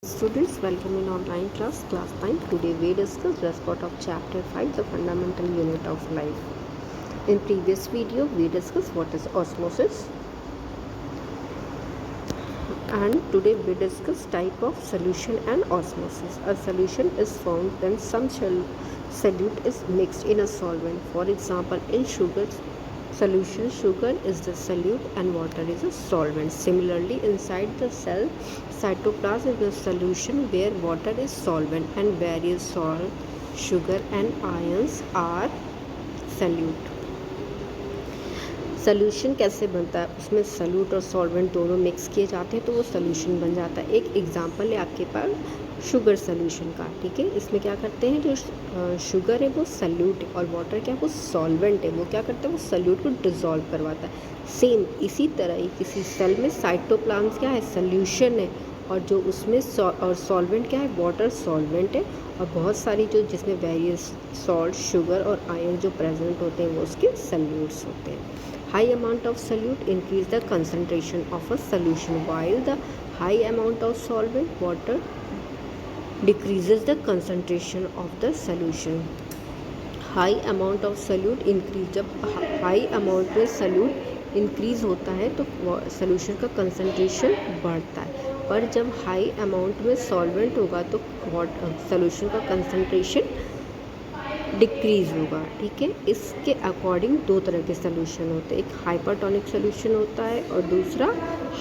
Students, welcome in online class 9. Today we discuss rest part of chapter 5, the fundamental unit of life. In previous video we discussed what is osmosis, and today we discuss type of solution and osmosis. A solution is formed when some solute is mixed in a solvent. For example, in sugar solution, sugar is the solute and water is a solvent. Similarly, inside the cell, cytoplasm is the solution where water is solvent and various salt, sugar and ions are solute. Solution कैसे बनता है? उसमें solute और solvent दोनों mix किए जाते हैं तो वो सॉल्यूशन बन जाता है. एक एग्जांपल है आपके पास शुगर सॉल्यूशन का. ठीक है, इसमें क्या करते हैं, जो शुगर है वो सॉल्यूट है और वाटर क्या है वो सॉल्वेंट है. वो क्या करता है, वो सॉल्यूट को डिज़ोल्व करवाता है. सेम इसी तरह ही किसी सेल में साइटोप्लाज्म क्या है, सॉल्यूशन है, और जो उसमें और सॉल्वेंट क्या है, वाटर सॉल्वेंट है, और बहुत सारी जो जिसमें वेरियस सॉल्ट, शुगर और आयन जो प्रेजेंट होते हैं वो उसके सॉल्यूट्स होते हैं. High amount of solute increase the concentration of a solution, while the high amount of solvent water decreases the concentration of the solution. High amount of solute increase, जब high amount में solute increase होता है तो solution का concentration बढ़ता है, पर जब high amount में solvent होगा तो solution का concentration डिक्रीज़ होगा. ठीक है, इसके अकॉर्डिंग दो तरह के सोल्यूशन होते हैं. एक हाइपरटोनिक सोल्यूशन होता है और दूसरा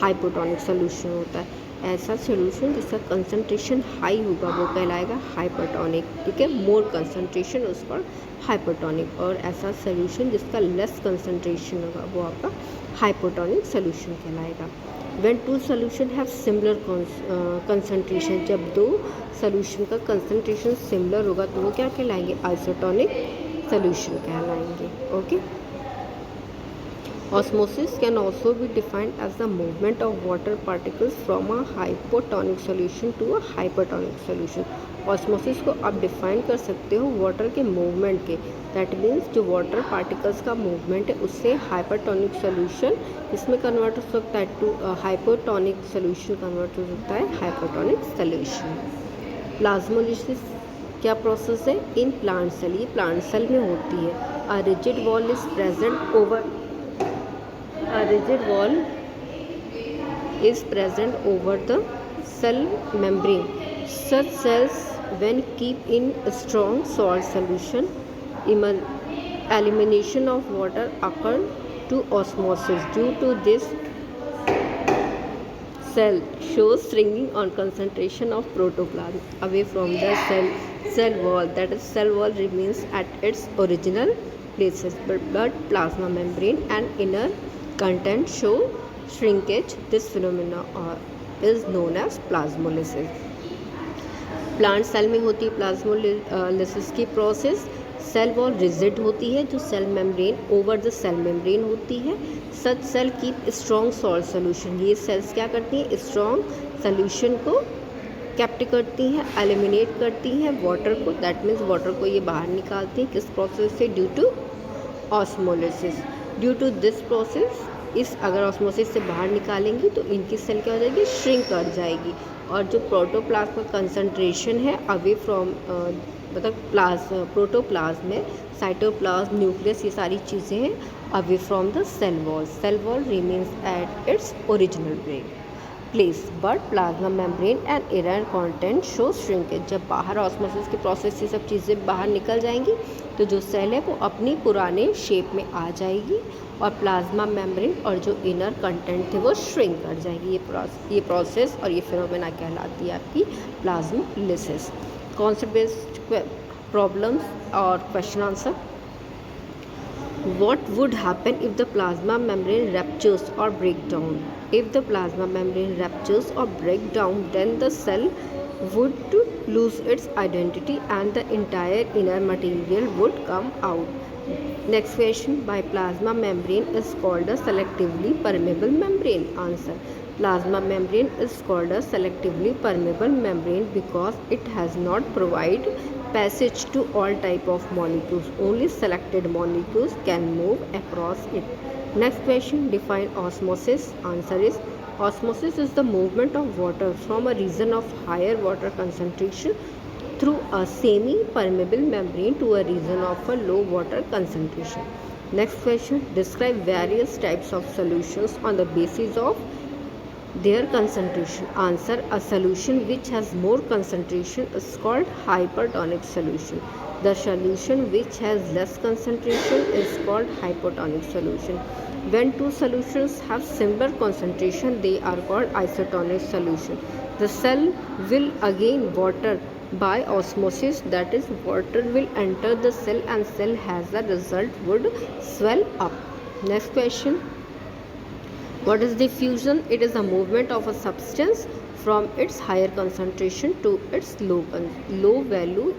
हाइपोटोनिक सोल्यूशन होता है. ऐसा सोल्यूशन जिसका कंसंट्रेशन हाई होगा वो कहलाएगा हाइपरटोनिक. ठीक है, मोर कंसंट्रेशन उस पर हाइपरटोनिक. और ऐसा सोल्यूशन जिसका लेस कंसंट्रेशन होगा वो आपका हाइपोटोनिक सोल्यूशन कहलाएगा. When two solution have similar concentration, जब दो सोल्यूशन का कंसंट्रेशन सिमिलर होगा तो वो क्या कहलाएंगे, आइसोटोनिक सोल्यूशन कहलाएंगे. Okay. Osmosis can also be defined as the movement of water particles from a hypotonic solution to a hypertonic solution. Osmosis को आप डिफाइन कर सकते हो वाटर के मूवमेंट के. दैट मीन्स जो वाटर पार्टिकल्स का मूवमेंट है उससे हाइपरटोनिक सोल्यूशन इसमें कन्वर्ट हो सकता है टू हाइपोटोनिक सोल्यूशन कन्वर्ट हो सकता है हाइपोटोनिक सोल्यूशन. प्लाज्मोलिसिस क्या प्रोसेस है? इन प्लांट सेल, ये प्लांट सेल में होती है. A rigid wall is present over A rigid wall is present over the cell membrane. Such cells, when kept in a strong salt solution, elimination of water occur to osmosis. Due to this, cell shows shrinking on concentration of protoplasm away from the cell wall. That is, cell wall remains at its original places, but plasma membrane and inner content show shrinkage. This phenomena is known as plasmolysis. Plant cell में होती है plasmolysis की process. Cell wall rigid होती है, जो cell membrane over the cell membrane होती है. Such cell keep strong salt solution. ये सेल्स क्या करती हैं, स्ट्रॉन्ग सोल्यूशन को कैप्ट करती हैं, एलिमिनेट करती हैं वाटर को. दैट मीन्स वाटर को ये बाहर निकालती हैं. किस प्रोसेस से? Due to osmolysis. Due to this process, इस अगर ऑस्मोसिस से बाहर निकालेंगी तो इनकी सेल क्या हो जाएगी, श्रिंक कर जाएगी. और जो प्रोटोप्लाज्म का कंसंट्रेशन है अवे फ्रॉम मतलब प्रोटोप्लाज्म में साइटोप्लाज्म, न्यूक्लियस, ये सारी चीज़ें हैं away from the cell wall. Cell wall remains at its original place, but plasma membrane and inner content show shrinkage. जब बाहर ऑस्मोसिस के प्रोसेस से सब चीज़ें बाहर निकल जाएंगी तो जो सेल है वो अपनी पुराने शेप में आ जाएगी और प्लाज्मा मेम्ब्रेन और जो इनर कंटेंट थे वो श्रिंक कर जाएगी. ये प्रोसेस और ये फिनोमेना कहलाती है आपकी प्लाज्मोलिसिस. कॉन्सेप्ट बेस्ड प्रॉब्लम्स और question answer. What would happen if the plasma membrane ruptures or break down? If the plasma membrane ruptures or break down, then the cell would lose its identity and the entire inner material would come out. Next question. By plasma membrane is called a selectively permeable membrane. Answer. Plasma membrane is called a selectively permeable membrane because it has not provided passage to all type of molecules. Only selected molecules can move across it. Next question. Define osmosis. Answer is Osmosis is the movement of water from a region of higher water concentration through a semi-permeable membrane to a region of a low water concentration. Next question, describe various types of solutions on the basis of their concentration. Answer, a solution which has more concentration is called hypertonic solution. The solution which has less concentration is called hypotonic solution. When two solutions have similar concentration, they are called isotonic solution. The cell will again water by osmosis, that is, water will enter the cell and cell as a result would swell up. Next question, what is diffusion? It is a movement of a substance from its higher concentration to its low value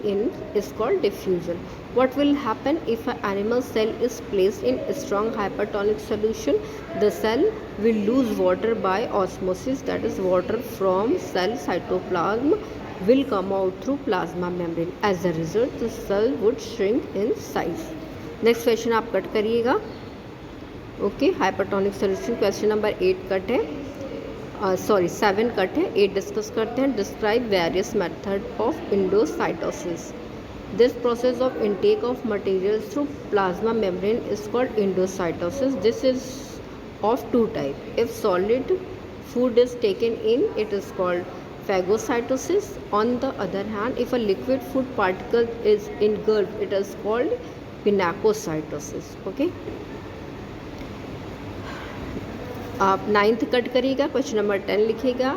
is called diffusion. What will happen if an animal cell is placed in a strong hypertonic solution? The cell will lose water by osmosis, that is, water from cell cytoplasm will come out through plasma membrane. As a result, the cell would shrink in size. Next question आप cut करिएगा. Okay, hypertonic solution question number 8 cut है, 7 cut है. 8 discuss करते हैं. Describe various method of endocytosis. This process of intake of material through plasma membrane is called endocytosis. This is of two type. If solid food is taken in, it is called phagocytosis. On the other hand, if a liquid food particle is engulfed, it is called pinacocytosis. Okay, आप 9th cut करिएगा. Question number 10 लिखिएगा.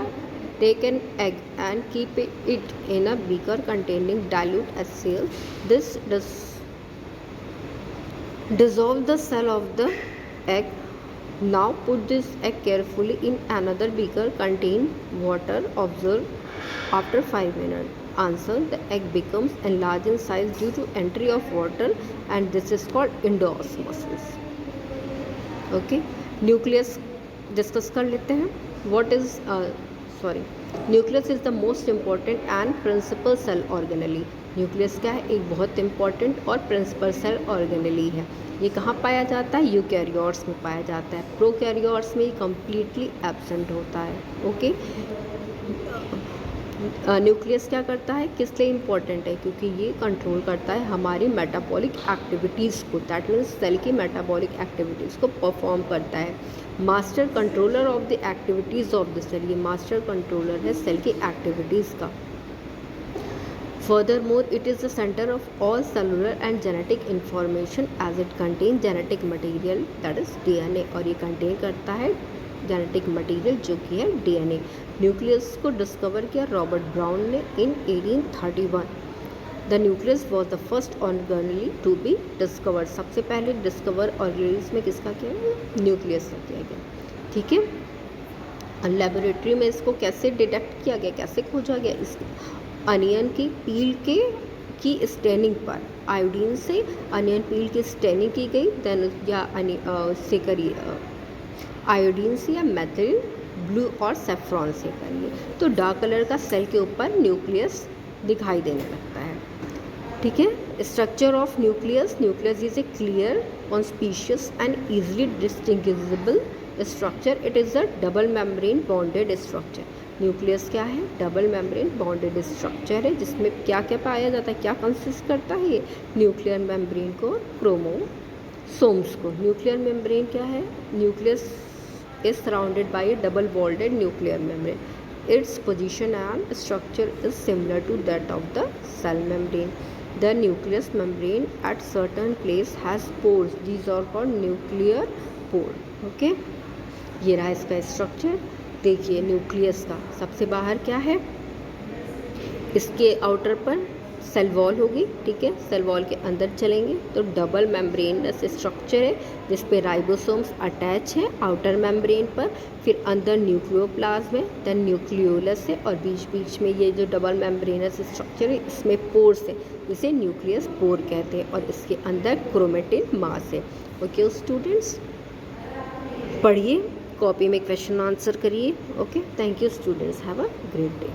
Take an egg and keep it in a beaker containing dilute HCl. This dissolve the cell of the egg. Now put this egg carefully in another beaker contain water. Observe after 5 minutes. Answer, the egg becomes enlarged in size due to entry of water and this is called endoosmosis. Okay, nucleus discuss कर लेते हैं. What is nucleus is the most important and principal cell organelle. Nucleus क्या है? एक बहुत important और principal cell organelle है. ये कहाँ पाया जाता है? यूकैरियोट्स में पाया जाता है. प्रोकैरियोट्स में ये कम्प्लीटली एब्सेंट होता है. ओके, न्यूक्लियस क्या करता है? किस लिए इम्पॉर्टेंट है? क्योंकि ये कंट्रोल करता है हमारी मेटाबॉलिक एक्टिविटीज़ को. दैट मीन्स सेल की मेटाबॉलिक एक्टिविटीज़ को परफॉर्म करता है. Master controller of the activities of the cell. ये मास्टर कंट्रोलर है सेल की एक्टिविटीज़ का. Furthermore, it is the center of all cellular and genetic information as it contains genetic material, that is DNA. और ये contain करता है genetic material जो कि है DNA. न्यूक्लियस को डिस्कवर किया रॉबर्ट ब्राउन ने in 1831. The nucleus was the first organelle to be discovered. सबसे पहले डिस्कवर ऑर्गेनेल्स में किसका किया गया? न्यूक्लियस का किया गया. ठीक है, लेबोरेटरी में इसको कैसे डिटेक्ट किया गया, कैसे खोजा गया? इस अनियन की पील की स्टेनिंग पर आयोडीन से अनियन पील की स्टेनिंग की गई. देन या से करिए आयोडीन से या मेथिल ब्लू और सेफ्रॉन से करिए तो डार्क कलर का सेल के ऊपर न्यूक्लियस दिखाई देने लगता है. ठीक है, structure of nucleus. Nucleus is a clear, conspicuous and easily distinguishable structure. It is a double membrane bonded structure. Nucleus क्या है? डबल मेम्ब्रेन बॉन्डेड स्ट्रक्चर है जिसमें क्या क्या पाया जाता है, क्या कंसिस्ट करता है ये? न्यूक्लियर मेम्ब्रेन को, क्रोमोसोम्स को. न्यूक्लियर मेम्ब्रेन क्या है? Nucleus is surrounded by a double walled nuclear membrane. Its position and structure is similar to that of the cell membrane. The nucleus membrane at certain place has pores. These are called nuclear pore. Okay, ये रहा इसका structure. देखिए nucleus का सबसे बाहर क्या है? इसके आउटर पर सेल वॉल होगी. ठीक है, सेल वॉल के अंदर चलेंगे तो डबल मेम्ब्रेनस स्ट्रक्चर है जिस पे राइबोसोम्स अटैच है आउटर मेम्ब्रेन पर. फिर अंदर न्यूक्लियोप्लाज्म है, देन न्यूक्लियोलस है और बीच बीच में ये जो डबल मेम्ब्रेनस स्ट्रक्चर है इसमें पोर्स है जिसे न्यूक्लियस पोर कहते हैं और इसके अंदर क्रोमेटिन मास है. ओके स्टूडेंट्स, पढ़िए, कॉपी में क्वेश्चन आंसर करिए. Okay, thank you students, have a great day.